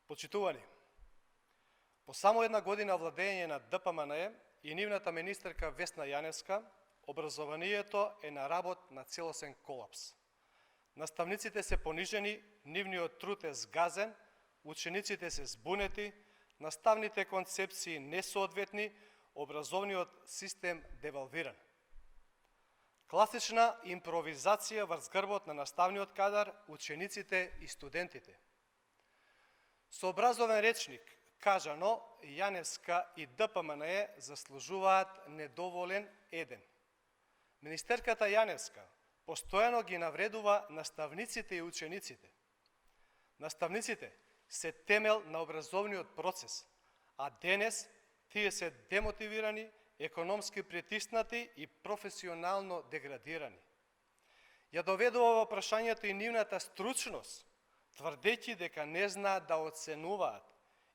Почитувани, по само една година владење на ДПМНЕ и нивната министерка Весна Јаневска, образованието е на работ на целосен колапс. Наставниците се понижени, нивниот труд е згазен, учениците се збунети, наставните концепции несоодветни, образовниот систем девалвиран. Класична импровизација врз грбот на наставниот кадар, учениците и студентите. Со образовен речник кажано, Јаневска и ДПМНЕ заслужуваат недоволен еден. Министерката Јаневска постојано ги навредува наставниците и учениците. Наставниците се темел на образовниот процес, а денес тие се демотивирани, економски притиснати и професионално деградирани. Ја доведува во прашањето и нивната стручност, тврдејќи дека не знаат да оценуваат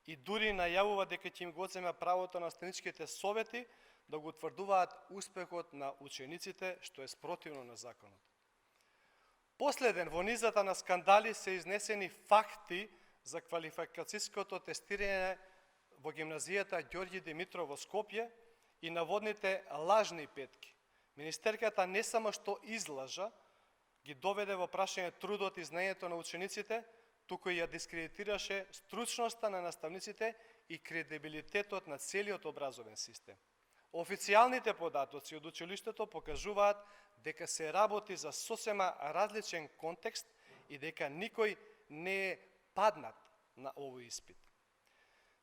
и дури најавува дека ќе им го земе правото на наставничките совети да го утврдуваат успехот на учениците, што е спротивно на законот. Последен во низата на скандали се изнесени факти за квалификацијското тестирање во гимназијата Ѓорѓи Димитров во Скопје и наводните лажни петки. Министерката не само што излажа, ги доведе во прашање трудот и знаењето на учениците, туку ја дискредитираше стручноста на наставниците и кредибилитетот на целиот образовен систем. Официјалните податоци од училиштето покажуваат дека се работи за сосема различен контекст и дека никој не е паднат на овој испит.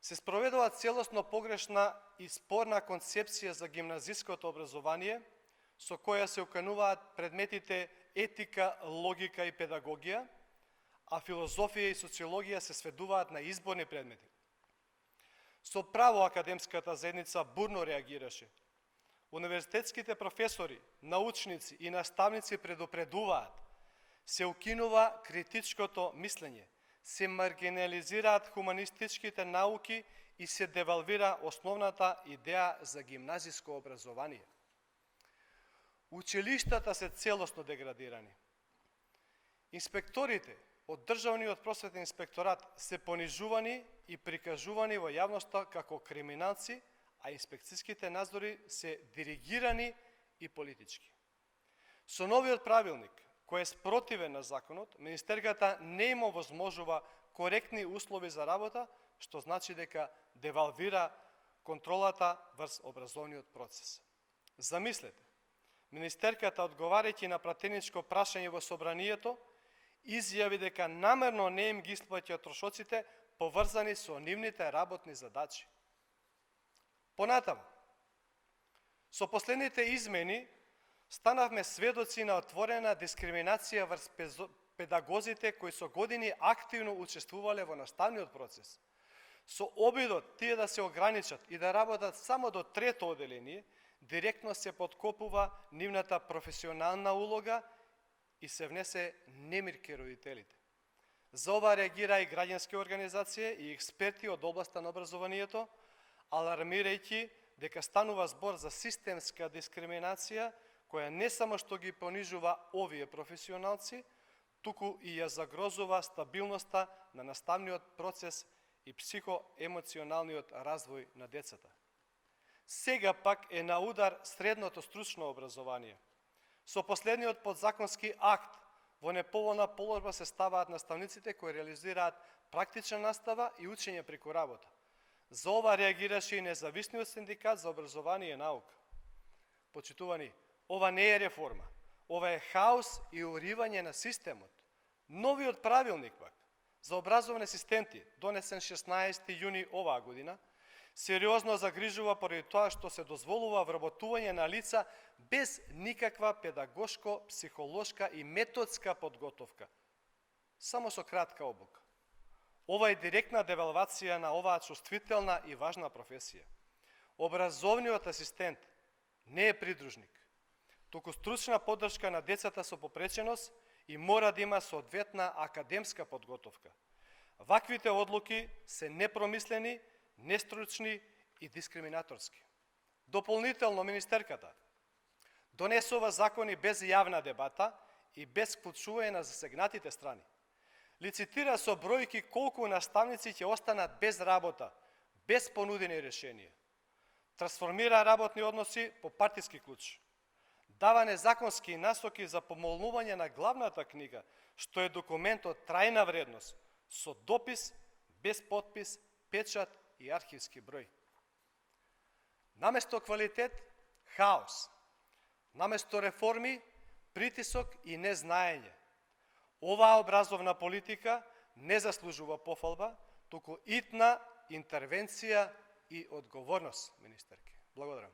Се спроведува целосно погрешна и спорна концепција за гимназиското образование, со која се укануваат предметите етика, логика и педагогија, а филозофија и социологија се сведуваат на изборни предмети. Со право академската заедница бурно реагираше. Универзитетските професори, научници и наставници предупредуваат, се укинува критичкото мислење, се маргинализираат хуманистичките науки и се девалвира основната идеја за гимназиско образование. Училиштата се целосно деградирани. Инспекторите од Државниот просветен инспекторат се понижувани и прикажувани во јавноста како криминалци, а инспекцијските надзори се диригирани и политички. Со новиот правилник, кој е спротивен на законот, министерката не им овозможува коректни услови за работа, што значи дека девалвира контролата врз образовниот процес. Замислете, министерката, одговарајќи на пратеничко прашање во собранието, изјави дека намерно не им ги исплаќа трошоците поврзани со нивните работни задачи. Понатаму, со последните измени станавме сведоци на отворена дискриминација врз педагозите кои со години активно учествувале во наставниот процес. Со обидот тие да се ограничат и да работат само до трето оделение, директно се подкопува нивната професионална улога и се внесе немир кај родителите. За ова реагира и граѓански организации и експерти од областа на образованието, алармирајќи дека станува збор за системска дискриминација, која не само што ги понижува овие професионалци, туку и ја загрозува стабилноста на наставниот процес и психоемоционалниот развој на децата. Сега пак е на удар средното стручно образование. Со последниот подзаконски акт во неповолна положба се ставаат наставниците кои реализираат практична настава и учење преку работа. За ова реагираше и независниот синдикат за образование и наука. Почитувани, ова не е реформа, ова е хаос и уривање на системот. Новиот правилник пак за образовни асистенти, донесен 16 јуни оваа година, сериозно загрижува поради тоа што се дозволува вработување на лица без никаква педагошко, психолошка и методска подготовка, само со кратка обука. Ова е директна девалвација на оваа чувствителна и важна професија. Образовниот асистент не е придружник, туку стручна поддршка на децата со попреченост и мора да има соодветна академска подготовка. Ваквите одлуки се непромислени, нестручни и дискриминаторски. Дополнително, министерката донесува закони без јавна дебата и без вклучување на засегнатите страни. Лицитира со бројки колку наставници ќе останат без работа, без понудени решенија. Трансформира работни односи по партиски клуч. Дава незаконски насоки за помолнување на главната книга, што е документ од трајна вредност, со допис, без подпис, печат и архивски број. Наместо квалитет, хаос. Наместо реформи, притисок и незнаење. Оваа образовна политика не заслужува пофалба, туку итна интервенција и одговорност, министерке. Благодарам.